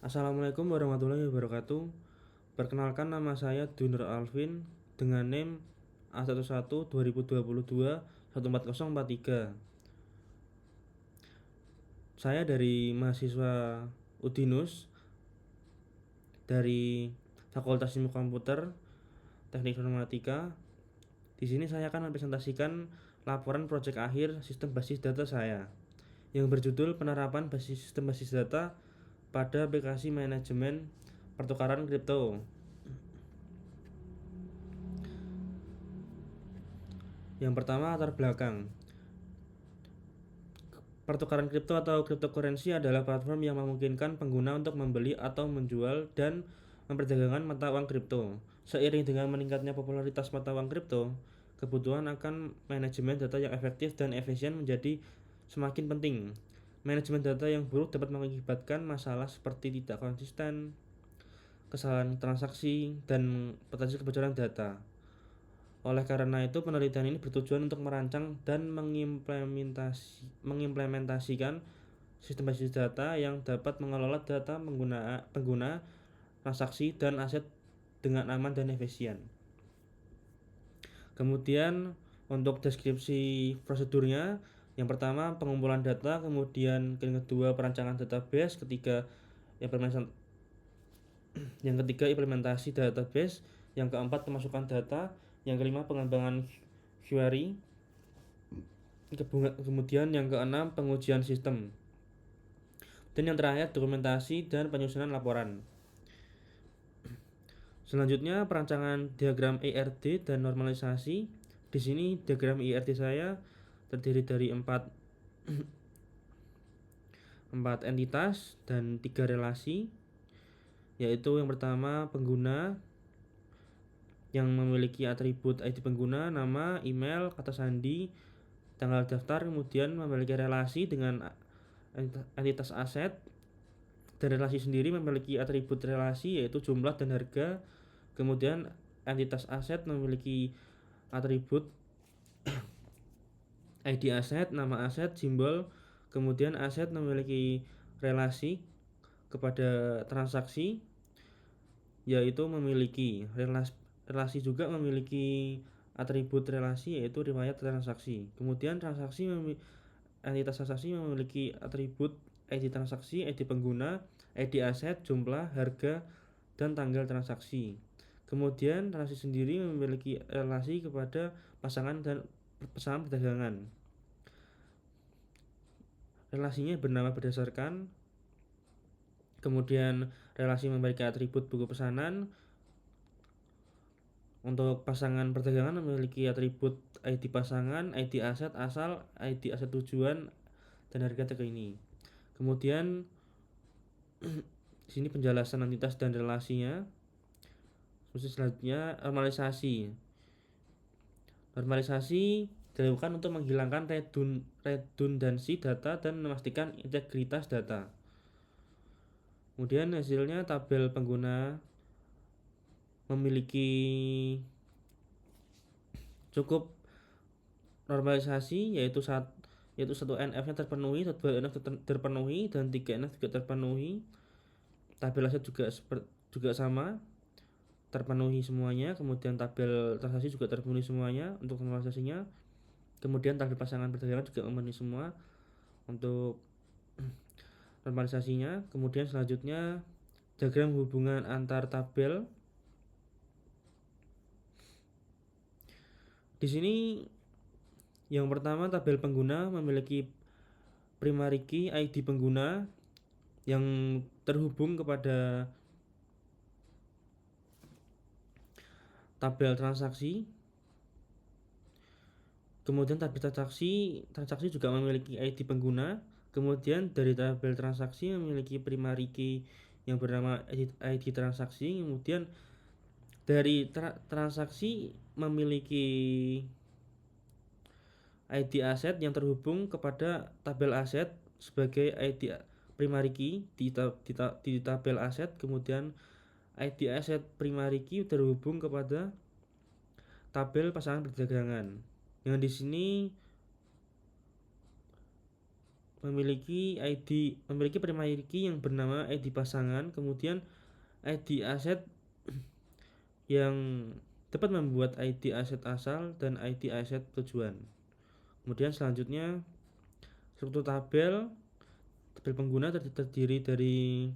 Assalamualaikum warahmatullahi wabarakatuh. Perkenalkan, nama saya Dunur Alvin dengan NIM A11 2022 14043. Saya dari mahasiswa Udinus dari Fakultas Ilmu Komputer Teknik Informatika. Di sini saya akan mempresentasikan laporan proyek akhir sistem basis data saya yang berjudul penerapan sistem basis data pada aplikasi manajemen pertukaran kripto. Yang pertama, latar belakang. Pertukaran kripto atau cryptocurrency adalah platform yang memungkinkan pengguna untuk membeli atau menjual dan memperdagangkan mata uang kripto. Seiring dengan meningkatnya popularitas mata uang kripto, kebutuhan akan manajemen data yang efektif dan efisien menjadi semakin penting. Manajemen data yang buruk dapat mengakibatkan masalah seperti tidak konsisten, kesalahan transaksi, dan potensi kebocoran data. Oleh karena itu, penelitian ini bertujuan untuk merancang dan mengimplementasikan sistem basis data yang dapat mengelola data pengguna, transaksi, dan aset dengan aman dan efisien. Kemudian untuk deskripsi prosedurnya, yang pertama pengumpulan data, kemudian yang kedua perancangan database, yang ketiga implementasi database, yang keempat pemasukan data, yang kelima pengembangan query, kemudian yang keenam pengujian sistem, dan yang terakhir dokumentasi dan penyusunan laporan. Selanjutnya perancangan diagram IRD dan normalisasi. Di sini diagram IRD saya terdiri dari empat entitas dan 3 relasi, yaitu yang pertama pengguna yang memiliki atribut ID pengguna, nama, email, kata sandi, tanggal daftar, kemudian memiliki relasi dengan entitas aset, dan relasi sendiri memiliki atribut relasi yaitu jumlah dan harga. Kemudian entitas aset memiliki atribut ID aset, nama aset, simbol. Kemudian aset memiliki relasi kepada transaksi, yaitu memiliki relasi juga memiliki atribut relasi yaitu riwayat transaksi. Kemudian entitas transaksi memiliki atribut ID transaksi, ID pengguna, ID aset, jumlah, harga, dan tanggal transaksi. Kemudian relasi sendiri memiliki relasi kepada pasangan perdagangan. Relasinya bernama berdasarkan. Kemudian relasi memiliki atribut buku pesanan. Untuk pasangan perdagangan memiliki atribut ID pasangan, ID aset asal, ID aset tujuan, dan harga terkini. Kemudian di sini penjelasan entitas dan relasinya. Selanjutnya normalisasi. Normalisasi dilakukan untuk menghilangkan redundansi data dan memastikan integritas data. Kemudian hasilnya tabel pengguna memiliki cukup normalisasi yaitu 1NF-nya terpenuhi, 2NF terpenuhi, dan 3NF juga terpenuhi. Tabel aset juga sama, terpenuhi semuanya. Kemudian tabel transaksi juga terpenuhi semuanya untuk normalisasinya. Kemudian tabel pasangan perdagangan juga memenuhi semua untuk normalisasinya. Kemudian selanjutnya diagram hubungan antar tabel. Di sini yang pertama tabel pengguna memiliki primary key ID pengguna yang terhubung kepada tabel transaksi. Kemudian tabel transaksi juga memiliki ID pengguna. Kemudian dari tabel transaksi memiliki primary key yang bernama ID transaksi. Kemudian dari transaksi memiliki ID aset yang terhubung kepada tabel aset sebagai ID primary key di tabel aset. Kemudian ID aset primary key terhubung kepada tabel pasangan perdagangan. Yang di sini memiliki primary key yang bernama ID pasangan, kemudian ID aset yang dapat membuat ID aset asal dan ID aset tujuan. Kemudian selanjutnya struktur tabel pengguna terdiri dari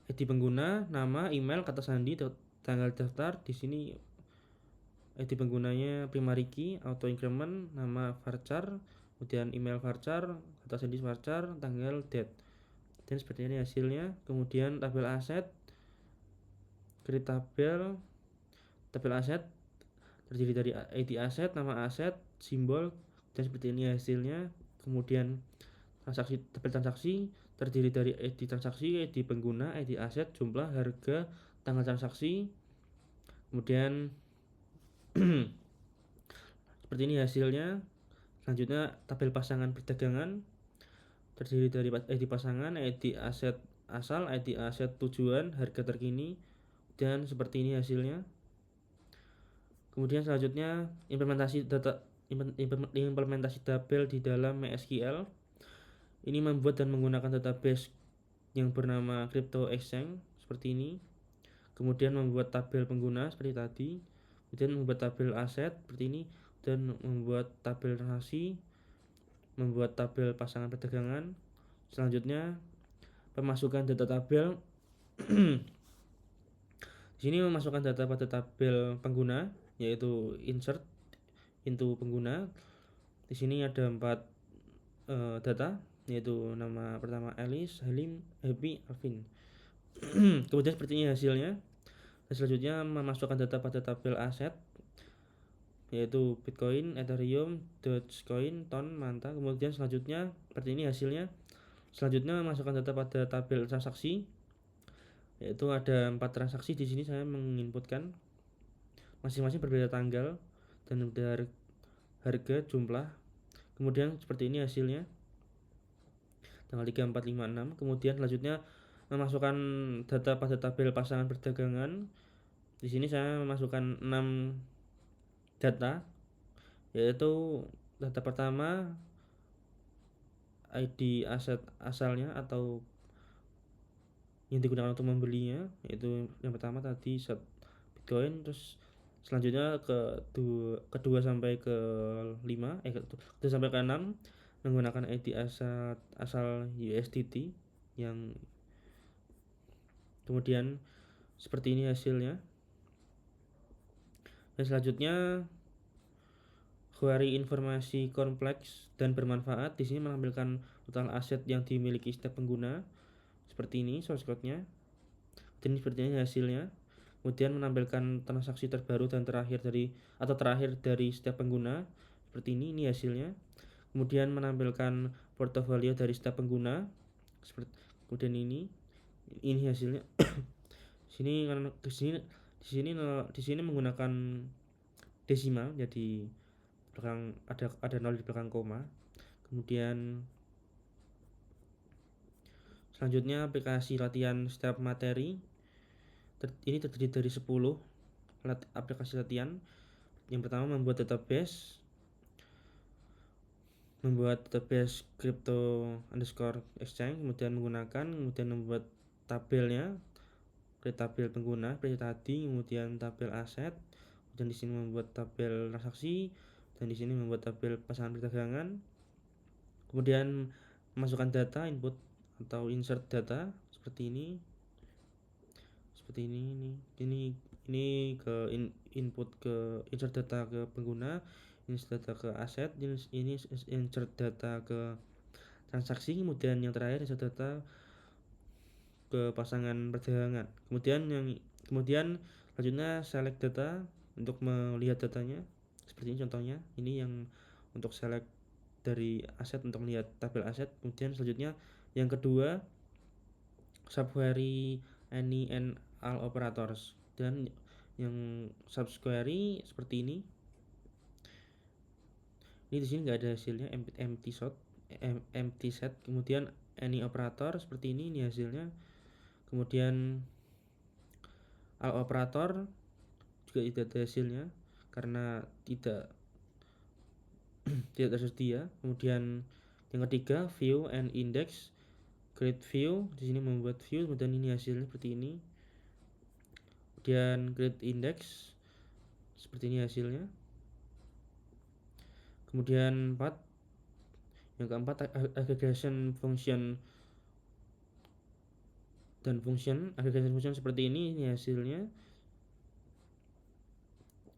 ID pengguna, nama, email, kata sandi, tanggal daftar. Di sini ID penggunanya primary key, auto increment, nama varchar, kemudian email varchar, kata sandi varchar, tanggal, date. Dan seperti ini hasilnya. Kemudian tabel aset, create tabel aset terdiri dari ID aset, nama aset, simbol, dan seperti ini hasilnya. Kemudian tabel transaksi terdiri dari ID transaksi, ID pengguna, ID aset, jumlah, harga, tanggal transaksi. Kemudian seperti ini hasilnya. Selanjutnya tabel pasangan perdagangan terdiri dari ID pasangan, ID aset asal, ID aset tujuan, harga terkini, dan seperti ini hasilnya. Kemudian selanjutnya implementasi tabel di dalam MySQL. Ini membuat dan menggunakan database yang bernama Crypto Exchange seperti ini. Kemudian membuat tabel pengguna seperti tadi. Kemudian membuat tabel aset seperti ini, dan membuat tabel transaksi, membuat tabel pasangan perdagangan. Selanjutnya pemasukan data tabel. Di sini memasukkan data pada tabel pengguna, yaitu insert into pengguna. Di sini ada 4 data, yaitu nama pertama Alice, Halim, Happy, Alvin. Kemudian seperti ini hasilnya. Dan selanjutnya memasukkan data pada tabel aset, yaitu Bitcoin, Ethereum, Dogecoin, Ton, Manta. Kemudian selanjutnya seperti ini hasilnya. Selanjutnya memasukkan data pada tabel transaksi, yaitu ada 4 transaksi. Di sini saya menginputkan masing-masing berbeda tanggal dan udah harga, jumlah. Kemudian seperti ini hasilnya, tanggal 3, 4, 5, 6. Kemudian selanjutnya memasukkan data pada tabel pasangan perdagangan. Di sini saya memasukkan 6 data, yaitu data pertama ID aset asalnya atau yang digunakan untuk membelinya, yaitu yang pertama tadi set Bitcoin. Terus selanjutnya kedua sampai ke 5, kedua sampai ke 6 menggunakan ID aset asal USDT, yang kemudian seperti ini hasilnya. Dan selanjutnya query informasi kompleks dan bermanfaat. Di sini menampilkan total aset yang dimiliki setiap pengguna seperti ini source code-nya. Dan seperti ini hasilnya. Kemudian menampilkan transaksi terbaru dan terakhir dari setiap pengguna seperti ini hasilnya. Kemudian menampilkan portofolio dari setiap pengguna seperti kemudian ini hasilnya. Di sini menggunakan desimal, jadi belakang ada 0 di belakang koma. Kemudian selanjutnya aplikasi latihan setiap materi. Ini terdiri dari 10 aplikasi latihan. Yang pertama membuat database crypto_exchange, kemudian membuat tabelnya, tabel pengguna seperti tadi, kemudian tabel aset, dan di sini membuat tabel transaksi, dan di sini membuat tabel pasangan perdagangan. Kemudian memasukkan data input atau insert data seperti ini. Ini ke input ke insert data ke pengguna, insert data ke aset, ini insert data ke transaksi, kemudian yang terakhir insert data ke pasangan perdagangan. Kemudian selanjutnya select data untuk melihat datanya. Seperti ini contohnya. Ini yang untuk select dari aset untuk melihat tabel aset. Kemudian selanjutnya yang kedua subquery any and all operators, dan yang subquery seperti ini. Ini di sini nggak ada hasilnya, empty set. Kemudian any operator seperti ini hasilnya. Kemudian all operator juga tidak ada hasilnya karena tidak tidak tersedia. Kemudian yang ketiga, view and index. Create view, di sini membuat view, kemudian ini hasilnya seperti ini. Kemudian create index, seperti ini hasilnya. Kemudian yang keempat, aggregation function dan aggregation function seperti ini hasilnya.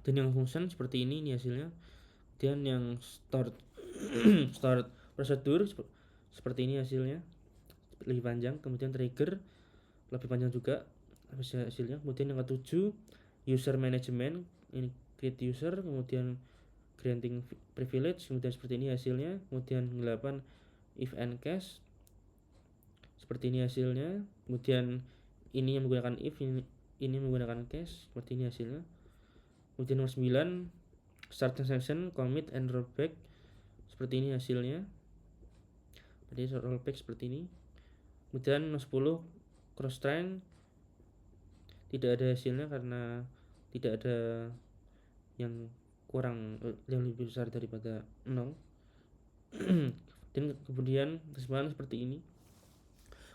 Dan yang function seperti ini hasilnya. Dan yang start start prosedur seperti ini hasilnya, lebih panjang. Kemudian trigger lebih panjang juga hasilnya. Kemudian yang ketujuh, user management, ini create user, kemudian granting privilege, kemudian seperti ini hasilnya. Kemudian 8, if and case, seperti ini hasilnya. Kemudian ini yang menggunakan if, ini menggunakan case, seperti ini hasilnya. Kemudian nomor 9, start transaction, commit and rollback, seperti ini hasilnya. Jadi rollback seperti ini. Kemudian nomor 10, cross train, tidak ada hasilnya karena tidak ada yang kurang, yang lebih besar daripada 0. Dan kemudian kesimpulan seperti ini.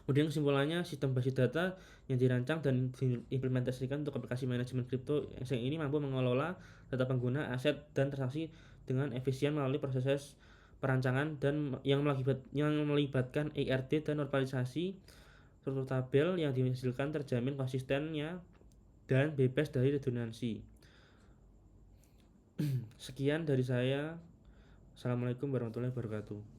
Kemudian kesimpulannya, sistem basis data yang dirancang dan diimplementasikan untuk aplikasi manajemen kripto yang ini mampu mengelola data pengguna, aset, dan transaksi dengan efisien melalui proses perancangan dan yang melibatkan ERD dan normalisasi. Struktur tabel yang dihasilkan terjamin konsistennya dan bebas dari redundansi. Sekian dari saya. Assalamualaikum warahmatullahi wabarakatuh.